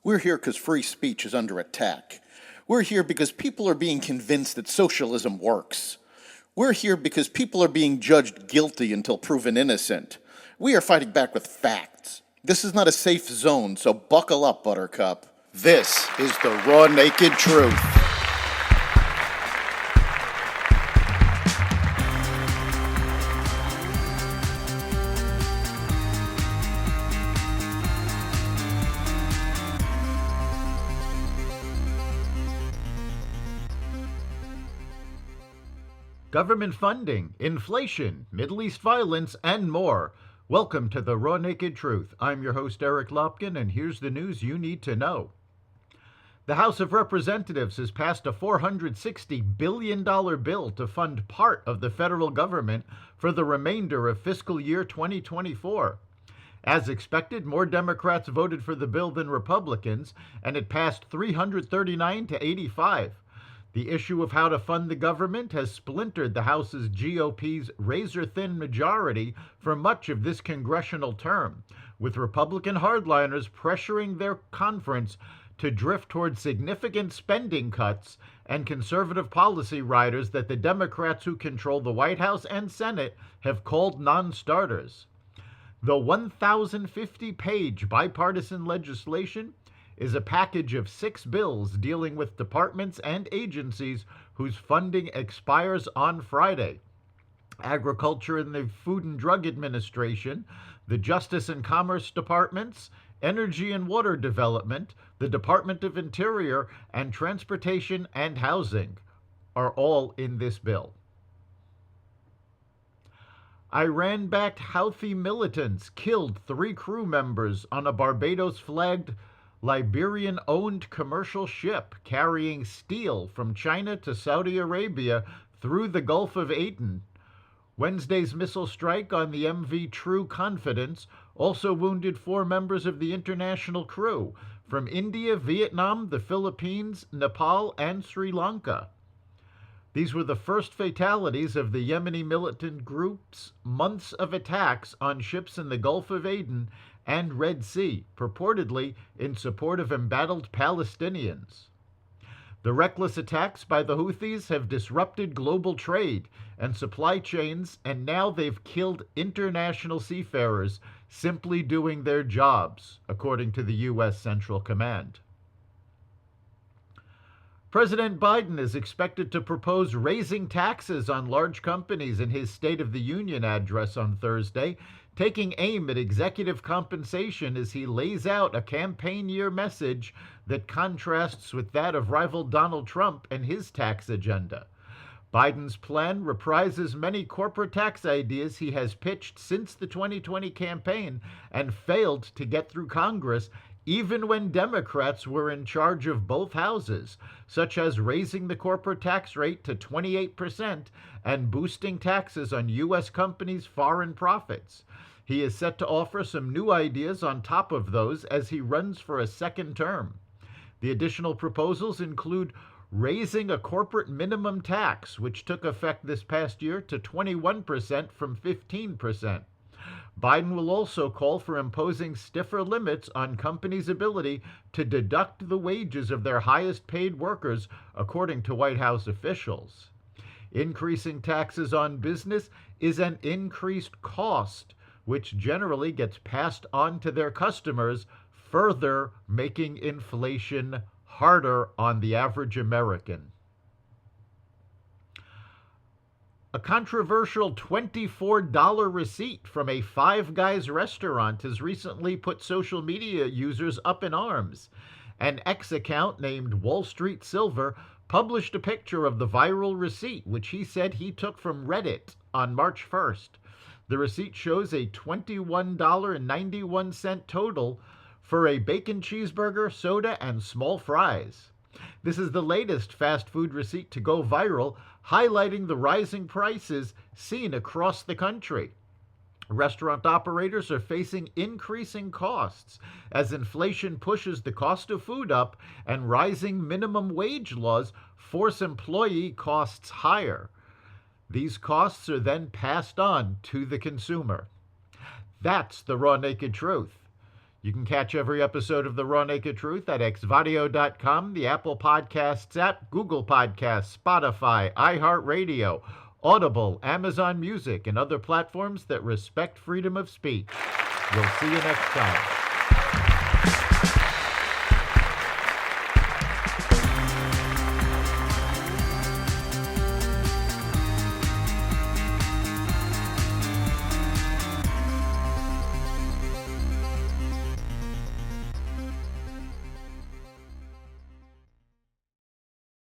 We're here because free speech is under attack. We're here because people are being convinced that socialism works. We're here because people are being judged guilty until proven innocent. We are fighting back with facts. This is not a safe zone, so buckle up, Buttercup. This is the raw, naked truth. Government funding, inflation, Middle East violence, and more. Welcome to the Raw Naked Truth. I'm your host, Eric Lopkin, and here's the news you need to know. The House of Representatives has passed a $460 billion bill to fund part of the federal government for the remainder of fiscal year 2024. As expected, more Democrats voted for the bill than Republicans, and it passed 339 to 85. The issue of how to fund the government has splintered the House's GOP's razor-thin majority for much of this congressional term, with Republican hardliners pressuring their conference to drift toward significant spending cuts and conservative policy riders that the Democrats who control the White House and Senate have called non-starters. The 1,050-page bipartisan legislation is a package of 6 bills dealing with departments and agencies whose funding expires on Friday. Agriculture and the Food and Drug Administration, the Justice and Commerce Departments, Energy and Water Development, the Department of Interior, and Transportation and Housing are all in this bill. Iran-backed Houthi militants killed 3 crew members on a Barbados-flagged Liberian-owned commercial ship carrying steel from China to Saudi Arabia through the Gulf of Aden. Wednesday's missile strike on the MV True Confidence also wounded 4 members of the international crew from India, Vietnam, the Philippines, Nepal, and Sri Lanka. These were the first fatalities of the Yemeni militant group's months of attacks on ships in the Gulf of Aden and Red Sea, purportedly in support of embattled Palestinians. The reckless attacks by the Houthis have disrupted global trade and supply chains, and now they've killed international seafarers simply doing their jobs, according to the U.S. Central Command. President Biden is expected to propose raising taxes on large companies in his State of the Union address on Thursday, taking aim at executive compensation as he lays out a campaign year message that contrasts with that of rival Donald Trump and his tax agenda. Biden's plan reprises many corporate tax ideas he has pitched since the 2020 campaign and failed to get through Congress, even when Democrats were in charge of both houses, such as raising the corporate tax rate to 28% and boosting taxes on U.S. companies' foreign profits. He is set to offer some new ideas on top of those as he runs for a second term. The additional proposals include raising a corporate minimum tax, which took effect this past year, to 21% from 15%. Biden will also call for imposing stiffer limits on companies' ability to deduct the wages of their highest-paid workers, according to White House officials. Increasing taxes on business is an increased cost, which generally gets passed on to their customers, further making inflation harder on the average American. A controversial $24 receipt from a Five Guys restaurant has recently put social media users up in arms. An X account named Wall Street Silver published a picture of the viral receipt, which he said he took from Reddit on March 1st. The receipt shows a $21.91 total for a bacon cheeseburger, soda, and small fries. This is the latest fast food receipt to go viral, highlighting the rising prices seen across the country. Restaurant operators are facing increasing costs as inflation pushes the cost of food up and rising minimum wage laws force employee costs higher. These costs are then passed on to the consumer. That's the raw naked truth. You can catch every episode of The Raw Naked Truth at xvadio.com, the Apple Podcasts app, Google Podcasts, Spotify, iHeartRadio, Audible, Amazon Music, and other platforms that respect freedom of speech. We'll see you next time.